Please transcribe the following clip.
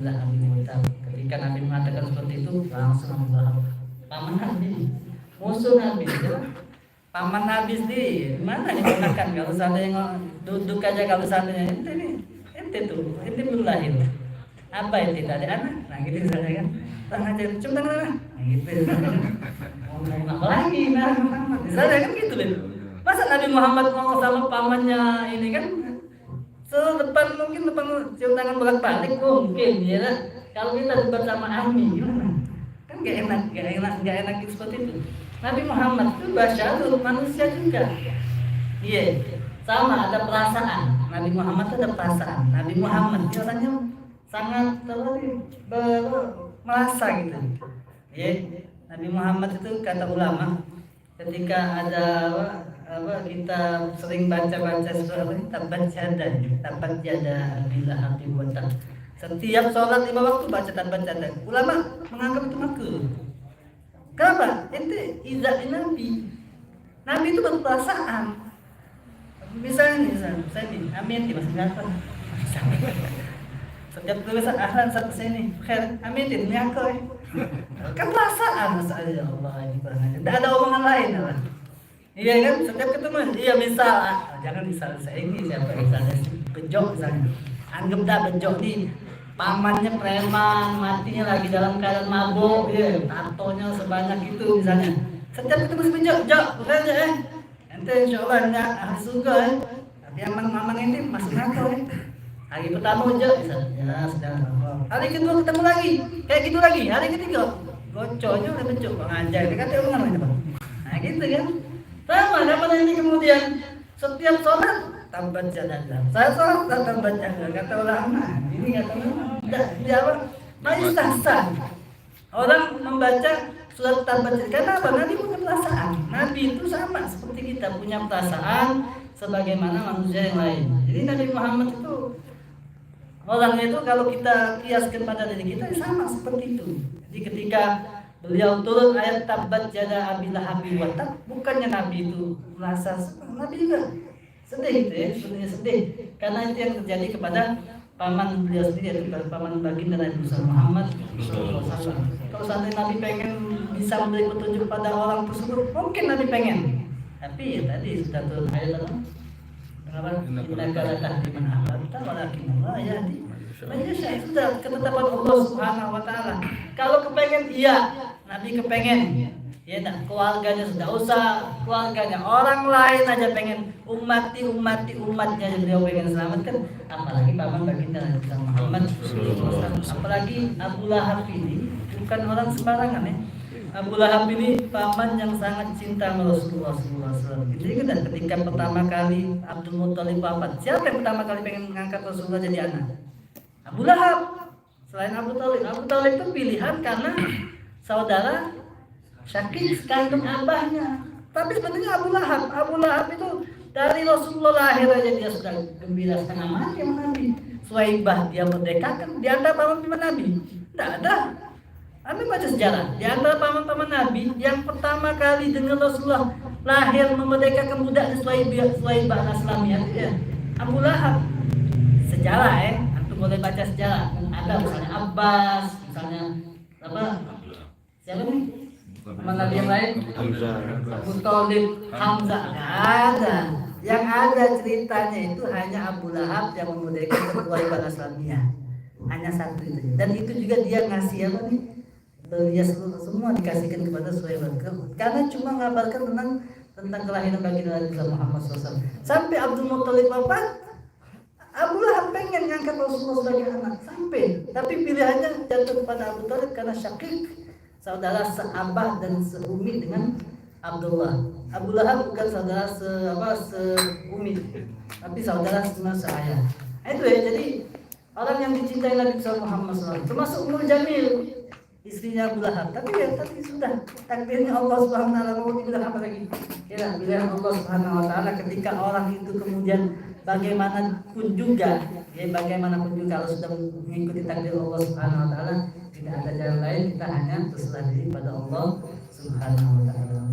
Nabi Muhammad. Ketika Nabi mengatakan seperti itu, langsung Abu paman Nabi, musuh Nabi, ya. Paman Nabi sendiri, mana nih ponakan? Kalau seandainya duduk aja, kalau seandainya ente tuh, ente belum lahir. Apa ente tidak ada anak? Nah gitu misalnya kan, tangan aja, cium tangan lah. Nah gitu. Ngomong apa lagi? Nah, misalnya kan gitu deh. Masa Nabi Muhammad mau sama pamannya ini kan? Depan mungkin depan cium tangan bolak-balik mungkin ya lah. Kalau kita debat sama Ami gimana? Kan gak enak seperti itu. Nabi Muhammad itu basyarul, manusia juga. Iya, sama ada perasaan. Nabi Muhammad itu ada perasaan. Nabi Muhammad itu orangnya sangat merasa gitu. Iya, Nabi Muhammad itu kata ulama ketika ada kita sering baca surah ini tabat jada bila hati buatan. Setiap sholat 5 waktu baca tabat jada. Ulama menganggap itu makruh. Kenapa? Ente izah Nabi. Nabi itu berperasaan. Misalnya saya nih, amin di masih apa? Setiap tulisan ahlan satu sini, khair, amin di nyako. Kan perasaan saja Allah ini kurang. Tidak ada omongan lain apa? Iya kan, setiap ketemu, iya misal, jangan misal saya ini siapa misalnya bejok misalnya, anggap dah bejok nih, pamannya preman, matinya lagi dalam keadaan mabuk, ya, tatonya sebanyak itu misalnya, setiap ketemu si bejok, jok, bukan aja ente insya Allah enggak ahli surga tapi mamang ini masih ngaco hari pertama jok, ya sudah, hari kedua ketemu lagi, kayak gitu lagi, hari ketiga, goconya udah bejok, ngajar, dia kata omongan apa? Nah gitu kan. Sama dapat ini kemudian setiap sholat tabat jadalah. Saya sholat tabat jadalah kata ulama. Ini kata ulama. Jawab maistahsan. Orang membaca surat tabat jadalah. Karena apa? Nabi punya perasaan. Nabi itu sama seperti kita punya perasaan sebagaimana manusia yang lain. Jadi Nabi Muhammad itu orangnya itu kalau kita kiaskan pada diri kita sama seperti itu. Jadi ketika beliau turun ayat tabat jada Abi Lahab wa tab, bukannya Nabi itu merasa, Nabi juga sedih gitu ya, sebenarnya sedih karena itu yang terjadi kepada paman beliau sendiri, yaitu paman baginda Nabi Muhammad SAW. Kalau seandainya Nabi pengen bisa memberi petunjuk pada orang tersebut, mungkin Nabi pengen, tapi ya tadi sudah turun ayat apa? Kenapa? Kita kala tahdi man ahbabta walakin Allah yahdi. Saya sudah ketetapan Allah Subhanahu wa taala. Kalau kepengen iya, Nabi kepengen. Ya tak, keluarganya sudah usah, keluarganya orang lain aja pengen umatnya beliau pengen selamatkan, apalagi paman baginda Nabi Muhammad SAW. Apalagi Abu Lahab ini bukan orang sembarangan ya. Abu Lahab ini paman yang sangat cinta sama Rasulullah SAW. Jadi kan ketika pertama kali Abdul Muthalib wafat, siapa yang pertama kali pengen mengangkat Rasulullah jadi anak? Abu Lahab. Selain Abu Talib, Abu Talib itu pilihan karena saudara Syakik kandung abahnya. Tapi sebenarnya Abu Lahab itu dari Rasulullah lahir aja dia sudah gembira setengah mati sama Nabi. Suwaibah dia merdekakan di antara paman-paman Nabi. Tidak ada. Kami baca sejarah di antara paman-paman Nabi yang pertama kali dengar Rasulullah lahir memerdekakan budaknya Suwaibah Naslamiyah ya Abu Lahab. Sejarah boleh baca sejarah, ada misalnya Abbas, misalnya apa siapa nih teman Nabi yang lain, Abu Thalib, Hamzah, nggak ada. Yang ada ceritanya itu hanya Abu Lahab yang memerdekakan Suwaibah Naslamiyah, hanya satu itu. Dan itu juga dia ngasih apa nih, dia semua dikasihkan kepada Suwaibah karena cuma ngabarkan tentang kelahiran baginda Nabi Muhammad SAW. Sampai Abdul Muthalib wafat, Abu Lahab pengen ngangkat Rasulullah sebagai anak sampai, tapi pilihannya jatuh kepada Abu Thalib karena Syakik, saudara seabah dan seumi dengan Abdullah. Abu Lahab bukan saudara seumi, tapi saudara seayah. Itu ya, jadi orang yang dicintai Nabi Muhammad SAW, termasuk Ummul Jamil, istrinya Abu Lahab. Tapi sudah takdirnya Allah Subhanahu wa taala, mau dibilang apa lagi? Ya, pilihan Allah Subhanahu wa taala ketika orang itu kemudian bagaimanapun juga kalau sudah mengikuti takdir Allah Subhanahu wa taala, tidak ada jalan lain, kita hanya berserah diri pada Allah Subhanahu wa taala.